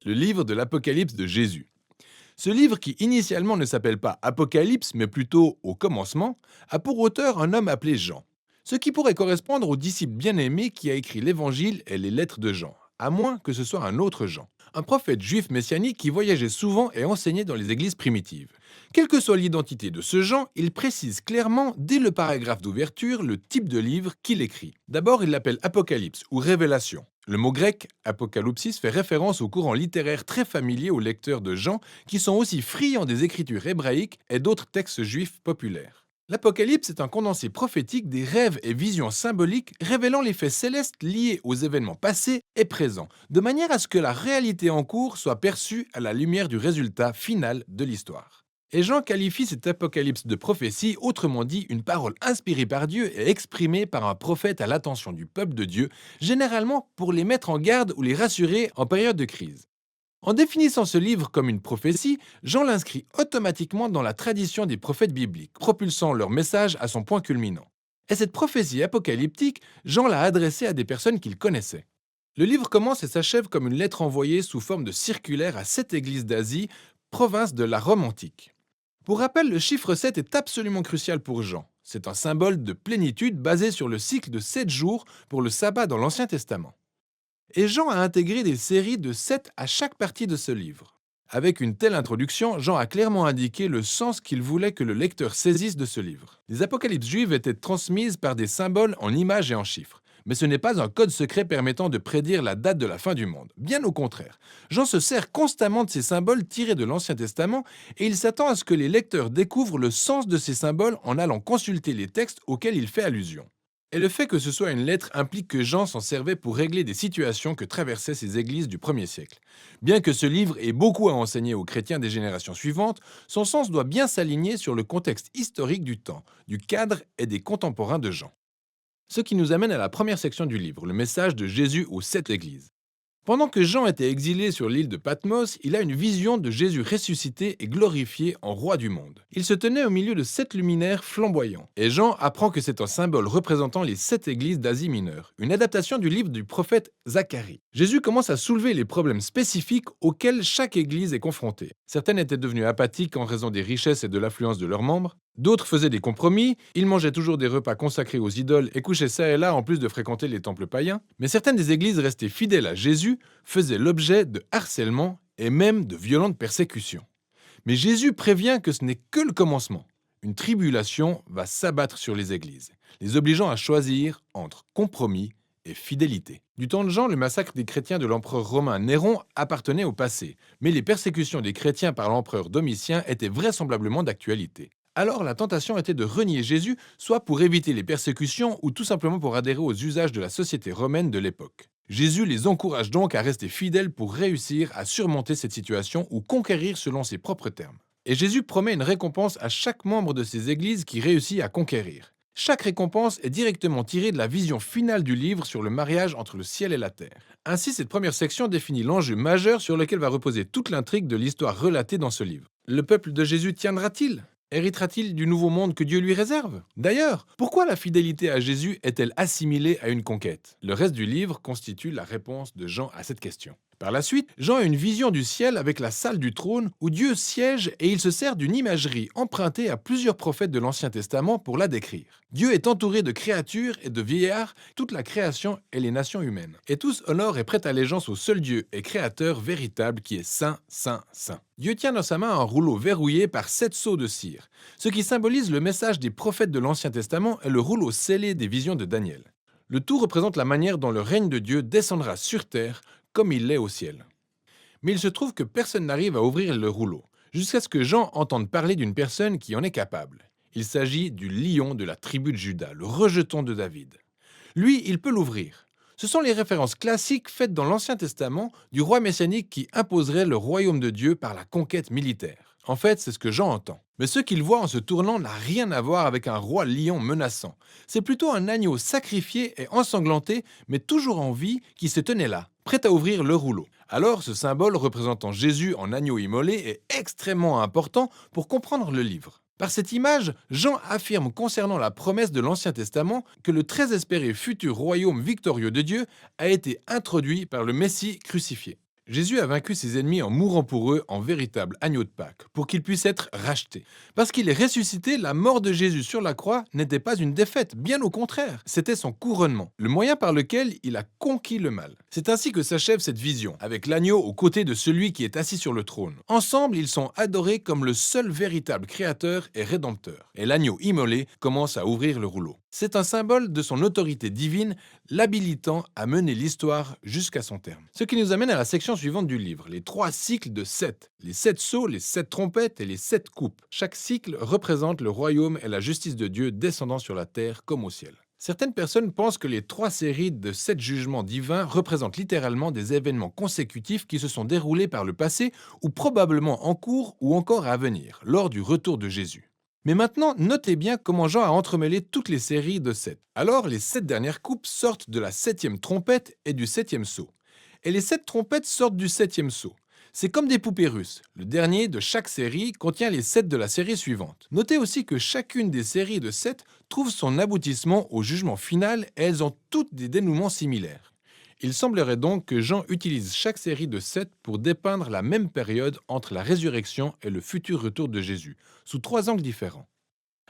le livre de l'Apocalypse de Jésus. Ce livre, qui initialement ne s'appelle pas Apocalypse, mais plutôt Au commencement, a pour auteur un homme appelé Jean. Ce qui pourrait correspondre au disciple bien-aimé qui a écrit l'Évangile et les lettres de Jean, à moins que ce soit un autre Jean, un prophète juif messianique qui voyageait souvent et enseignait dans les églises primitives. Quelle que soit l'identité de ce Jean, il précise clairement, dès le paragraphe d'ouverture, le type de livre qu'il écrit. D'abord, il l'appelle Apocalypse ou Révélation. Le mot grec apocalypsis fait référence au courant littéraire très familier aux lecteurs de Jean qui sont aussi friands des écritures hébraïques et d'autres textes juifs populaires. L'Apocalypse est un condensé prophétique des rêves et visions symboliques révélant les faits célestes liés aux événements passés et présents, de manière à ce que la réalité en cours soit perçue à la lumière du résultat final de l'histoire. Et Jean qualifie cet apocalypse de prophétie, autrement dit une parole inspirée par Dieu et exprimée par un prophète à l'attention du peuple de Dieu, généralement pour les mettre en garde ou les rassurer en période de crise. En définissant ce livre comme une prophétie, Jean l'inscrit automatiquement dans la tradition des prophètes bibliques, propulsant leur message à son point culminant. Et cette prophétie apocalyptique, Jean l'a adressée à des personnes qu'il connaissait. Le livre commence et s'achève comme une lettre envoyée sous forme de circulaire à 7 églises d'Asie, province de la Rome antique. Pour rappel, le chiffre 7 est absolument crucial pour Jean. C'est un symbole de plénitude basé sur le cycle de 7 jours pour le sabbat dans l'Ancien Testament. Et Jean a intégré des séries de 7 à chaque partie de ce livre. Avec une telle introduction, Jean a clairement indiqué le sens qu'il voulait que le lecteur saisisse de ce livre. Les apocalypses juives étaient transmises par des symboles en images et en chiffres. Mais ce n'est pas un code secret permettant de prédire la date de la fin du monde. Bien au contraire. Jean se sert constamment de ces symboles tirés de l'Ancien Testament et il s'attend à ce que les lecteurs découvrent le sens de ces symboles en allant consulter les textes auxquels il fait allusion. Et le fait que ce soit une lettre implique que Jean s'en servait pour régler des situations que traversaient ces églises du 1er siècle. Bien que ce livre ait beaucoup à enseigner aux chrétiens des générations suivantes, son sens doit bien s'aligner sur le contexte historique du temps, du cadre et des contemporains de Jean. Ce qui nous amène à la première section du livre, le message de Jésus aux 7 églises. Pendant que Jean était exilé sur l'île de Patmos, il a une vision de Jésus ressuscité et glorifié en roi du monde. Il se tenait au milieu de 7 luminaires flamboyants, et Jean apprend que c'est un symbole représentant les 7 églises d'Asie mineure, une adaptation du livre du prophète Zacharie. Jésus commence à soulever les problèmes spécifiques auxquels chaque église est confrontée. Certaines étaient devenues apathiques en raison des richesses et de l'affluence de leurs membres. D'autres faisaient des compromis, ils mangeaient toujours des repas consacrés aux idoles et couchaient ça et là en plus de fréquenter les temples païens. Mais certaines des églises restées fidèles à Jésus faisaient l'objet de harcèlement et même de violentes persécutions. Mais Jésus prévient que ce n'est que le commencement. Une tribulation va s'abattre sur les églises, les obligeant à choisir entre compromis et fidélité. Du temps de Jean, le massacre des chrétiens de l'empereur romain Néron appartenait au passé, mais les persécutions des chrétiens par l'empereur Domitien étaient vraisemblablement d'actualité. Alors la tentation était de renier Jésus, soit pour éviter les persécutions ou tout simplement pour adhérer aux usages de la société romaine de l'époque. Jésus les encourage donc à rester fidèles pour réussir à surmonter cette situation ou conquérir selon ses propres termes. Et Jésus promet une récompense à chaque membre de ces églises qui réussit à conquérir. Chaque récompense est directement tirée de la vision finale du livre sur le mariage entre le ciel et la terre. Ainsi, cette première section définit l'enjeu majeur sur lequel va reposer toute l'intrigue de l'histoire relatée dans ce livre. Le peuple de Jésus tiendra-t-il ? Héritera-t-il du nouveau monde que Dieu lui réserve? D'ailleurs, pourquoi la fidélité à Jésus est-elle assimilée à une conquête? Le reste du livre constitue la réponse de Jean à cette question. Par la suite, Jean a une vision du ciel avec la salle du trône où Dieu siège et il se sert d'une imagerie empruntée à plusieurs prophètes de l'Ancien Testament pour la décrire. Dieu est entouré de créatures et de vieillards, toute la création et les nations humaines. Et tous honorent et prêtent allégeance au seul Dieu et créateur véritable qui est saint, saint, saint. Dieu tient dans sa main un rouleau verrouillé par 7 sceaux de cire, ce qui symbolise le message des prophètes de l'Ancien Testament et le rouleau scellé des visions de Daniel. Le tout représente la manière dont le règne de Dieu descendra sur terre comme il l'est au ciel. Mais il se trouve que personne n'arrive à ouvrir le rouleau, jusqu'à ce que Jean entende parler d'une personne qui en est capable. Il s'agit du lion de la tribu de Juda, le rejeton de David. Lui, il peut l'ouvrir. Ce sont les références classiques faites dans l'Ancien Testament du roi messianique qui imposerait le royaume de Dieu par la conquête militaire. En fait, c'est ce que Jean entend. Mais ce qu'il voit en se tournant n'a rien à voir avec un roi lion menaçant. C'est plutôt un agneau sacrifié et ensanglanté, mais toujours en vie, qui se tenait là, prêt à ouvrir le rouleau. Alors, ce symbole représentant Jésus en agneau immolé est extrêmement important pour comprendre le livre. Par cette image, Jean affirme concernant la promesse de l'Ancien Testament que le très espéré futur royaume victorieux de Dieu a été introduit par le Messie crucifié. Jésus a vaincu ses ennemis en mourant pour eux en véritable agneau de Pâques, pour qu'ils puissent être rachetés. Parce qu'il est ressuscité, la mort de Jésus sur la croix n'était pas une défaite, bien au contraire, c'était son couronnement, le moyen par lequel il a conquis le mal. C'est ainsi que s'achève cette vision, avec l'agneau aux côtés de celui qui est assis sur le trône. Ensemble, ils sont adorés comme le seul véritable créateur et rédempteur. Et l'agneau immolé commence à ouvrir le rouleau. C'est un symbole de son autorité divine, l'habilitant à mener l'histoire jusqu'à son terme. Ce qui nous amène à la section suivante du livre, les 3 cycles de 7. Les 7 sceaux, les 7 trompettes et les 7 coupes. Chaque cycle représente le royaume et la justice de Dieu descendant sur la terre comme au ciel. Certaines personnes pensent que les 3 séries de 7 jugements divins représentent littéralement des événements consécutifs qui se sont déroulés par le passé ou probablement en cours ou encore à venir, lors du retour de Jésus. Mais maintenant, notez bien comment Jean a entremêlé toutes les séries de 7. Alors, les 7 dernières coupes sortent de la 7e trompette et du 7e sceau. Et les 7 trompettes sortent du 7e sceau. C'est comme des poupées russes. Le dernier de chaque série contient les 7 de la série suivante. Notez aussi que chacune des séries de 7 trouve son aboutissement au jugement final et elles ont toutes des dénouements similaires. Il semblerait donc que Jean utilise chaque série de 7 pour dépeindre la même période entre la résurrection et le futur retour de Jésus, sous 3 angles différents.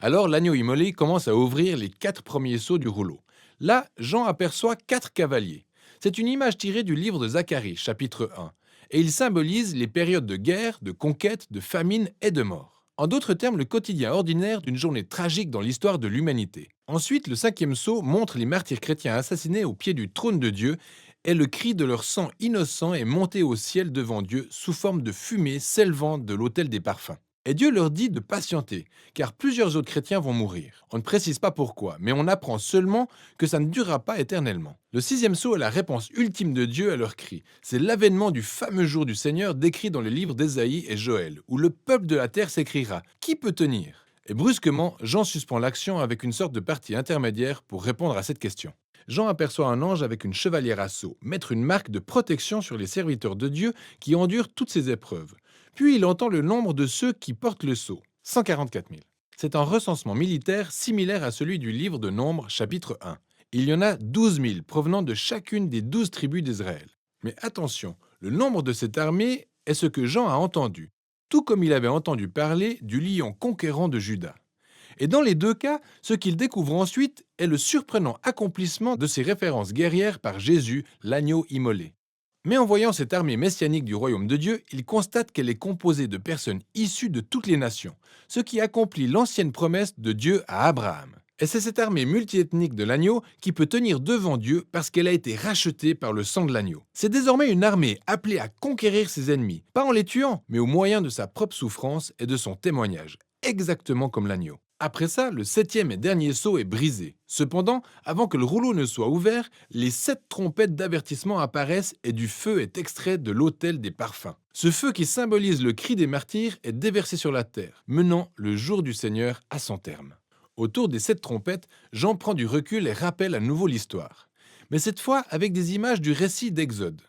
Alors l'agneau immolé commence à ouvrir les 4 premiers sceaux du rouleau. Là, Jean aperçoit 4 cavaliers. C'est une image tirée du livre de Zacharie, chapitre 1, et il symbolise les périodes de guerre, de conquête, de famine et de mort. En d'autres termes, le quotidien ordinaire d'une journée tragique dans l'histoire de l'humanité. Ensuite, le 5e sceau montre les martyrs chrétiens assassinés au pied du trône de Dieu et le cri de leur sang innocent est monté au ciel devant Dieu sous forme de fumée s'élevant de l'autel des parfums. Et Dieu leur dit de patienter, car plusieurs autres chrétiens vont mourir. On ne précise pas pourquoi, mais on apprend seulement que ça ne durera pas éternellement. Le 6e sceau est la réponse ultime de Dieu à leurs cris. C'est l'avènement du fameux jour du Seigneur décrit dans les livres d'Ésaïe et Joël, où le peuple de la terre s'écriera « Qui peut tenir ?» Et brusquement, Jean suspend l'action avec une sorte de partie intermédiaire pour répondre à cette question. Jean aperçoit un ange avec une chevalière à sceau, mettre une marque de protection sur les serviteurs de Dieu qui endurent toutes ces épreuves. Puis il entend le nombre de ceux qui portent le sceau, 144 000. C'est un recensement militaire similaire à celui du livre de Nombres, chapitre 1. Il y en a 12 000 provenant de chacune des 12 tribus d'Israël. Mais attention, le nombre de cette armée est ce que Jean a entendu, tout comme il avait entendu parler du lion conquérant de Juda. Et dans les 2 cas, ce qu'il découvre ensuite est le surprenant accomplissement de ces références guerrières par Jésus, l'agneau immolé. Mais en voyant cette armée messianique du royaume de Dieu, il constate qu'elle est composée de personnes issues de toutes les nations, ce qui accomplit l'ancienne promesse de Dieu à Abraham. Et c'est cette armée multiethnique de l'agneau qui peut tenir devant Dieu parce qu'elle a été rachetée par le sang de l'agneau. C'est désormais une armée appelée à conquérir ses ennemis, pas en les tuant, mais au moyen de sa propre souffrance et de son témoignage, exactement comme l'agneau. Après ça, le 7e et dernier sceau est brisé. Cependant, avant que le rouleau ne soit ouvert, les 7 trompettes d'avertissement apparaissent et du feu est extrait de l'autel des parfums. Ce feu qui symbolise le cri des martyrs est déversé sur la terre, menant le jour du Seigneur à son terme. Autour des 7 trompettes, Jean prend du recul et rappelle à nouveau l'histoire. Mais cette fois avec des images du récit d'Exode.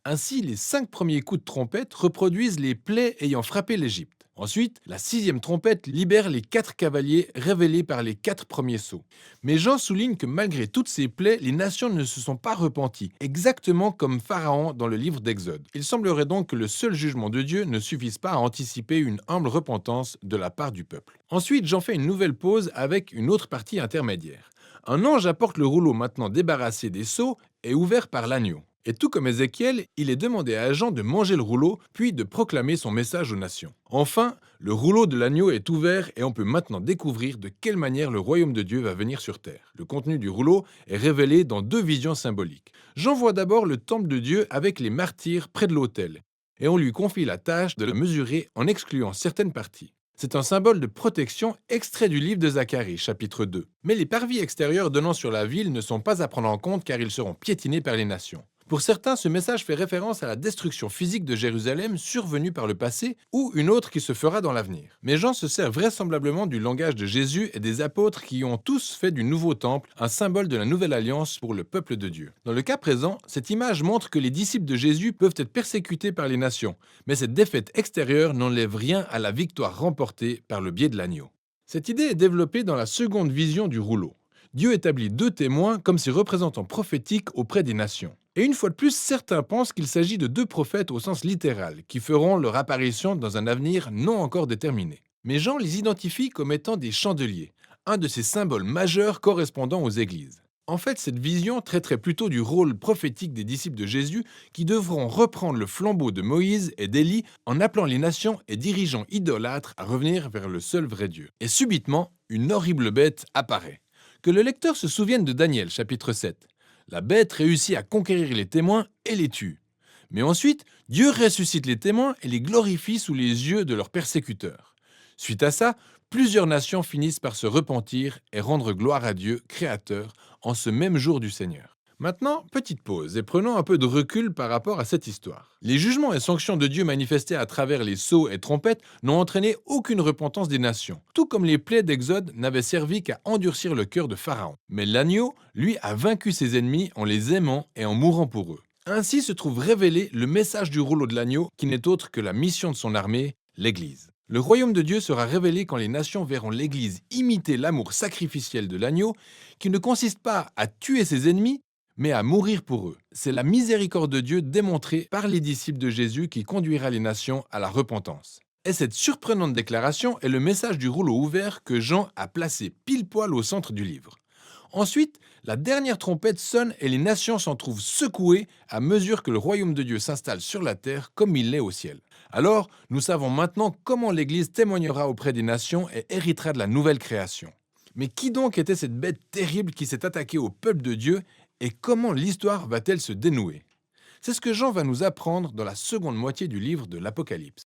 Ainsi, les 5 premiers coups de trompette reproduisent les plaies ayant frappé l'Égypte. Ensuite, la 6e trompette libère les 4 cavaliers révélés par les 4 premiers sceaux. Mais Jean souligne que malgré toutes ces plaies, les nations ne se sont pas repenties, exactement comme Pharaon dans le livre d'Exode. Il semblerait donc que le seul jugement de Dieu ne suffise pas à anticiper une humble repentance de la part du peuple. Ensuite, Jean fait une nouvelle pause avec une autre partie intermédiaire. Un ange apporte le rouleau maintenant débarrassé des sceaux et ouvert par l'agneau. Et tout comme Ézéchiel, il est demandé à Jean de manger le rouleau, puis de proclamer son message aux nations. Enfin, le rouleau de l'agneau est ouvert et on peut maintenant découvrir de quelle manière le royaume de Dieu va venir sur terre. Le contenu du rouleau est révélé dans 2 visions symboliques. Jean voit d'abord le temple de Dieu avec les martyrs près de l'autel, et on lui confie la tâche de le mesurer en excluant certaines parties. C'est un symbole de protection extrait du livre de Zacharie, chapitre 2. Mais les parvis extérieurs donnant sur la ville ne sont pas à prendre en compte car ils seront piétinés par les nations. Pour certains, ce message fait référence à la destruction physique de Jérusalem survenue par le passé ou une autre qui se fera dans l'avenir. Mais Jean se sert vraisemblablement du langage de Jésus et des apôtres qui ont tous fait du nouveau temple un symbole de la nouvelle alliance pour le peuple de Dieu. Dans le cas présent, cette image montre que les disciples de Jésus peuvent être persécutés par les nations, mais cette défaite extérieure n'enlève rien à la victoire remportée par le biais de l'agneau. Cette idée est développée dans la seconde vision du rouleau. Dieu établit 2 témoins comme ses représentants prophétiques auprès des nations. Et une fois de plus, certains pensent qu'il s'agit de deux prophètes au sens littéral, qui feront leur apparition dans un avenir non encore déterminé. Mais Jean les identifie comme étant des chandeliers, un de ces symboles majeurs correspondant aux églises. En fait, cette vision traiterait plutôt du rôle prophétique des disciples de Jésus qui devront reprendre le flambeau de Moïse et d'Élie en appelant les nations et dirigeants idolâtres à revenir vers le seul vrai Dieu. Et subitement, une horrible bête apparaît. Que le lecteur se souvienne de Daniel, chapitre 7. La bête réussit à conquérir les témoins et les tue. Mais ensuite, Dieu ressuscite les témoins et les glorifie sous les yeux de leurs persécuteurs. Suite à ça, plusieurs nations finissent par se repentir et rendre gloire à Dieu, Créateur, en ce même jour du Seigneur. Maintenant, petite pause et prenons un peu de recul par rapport à cette histoire. Les jugements et sanctions de Dieu manifestés à travers les sceaux et trompettes n'ont entraîné aucune repentance des nations, tout comme les plaies d'Exode n'avaient servi qu'à endurcir le cœur de Pharaon. Mais l'agneau, lui, a vaincu ses ennemis en les aimant et en mourant pour eux. Ainsi se trouve révélé le message du rouleau de l'agneau qui n'est autre que la mission de son armée, l'Église. Le royaume de Dieu sera révélé quand les nations verront l'Église imiter l'amour sacrificiel de l'agneau, qui ne consiste pas à tuer ses ennemis, mais à mourir pour eux. C'est la miséricorde de Dieu démontrée par les disciples de Jésus qui conduira les nations à la repentance. Et cette surprenante déclaration est le message du rouleau ouvert que Jean a placé pile poil au centre du livre. Ensuite, la dernière trompette sonne et les nations s'en trouvent secouées à mesure que le royaume de Dieu s'installe sur la terre comme il l'est au ciel. Alors, nous savons maintenant comment l'Église témoignera auprès des nations et héritera de la nouvelle création. Mais qui donc était cette bête terrible qui s'est attaquée au peuple de Dieu et comment l'histoire va-t-elle se dénouer? C'est ce que Jean va nous apprendre dans la seconde moitié du livre de l'Apocalypse.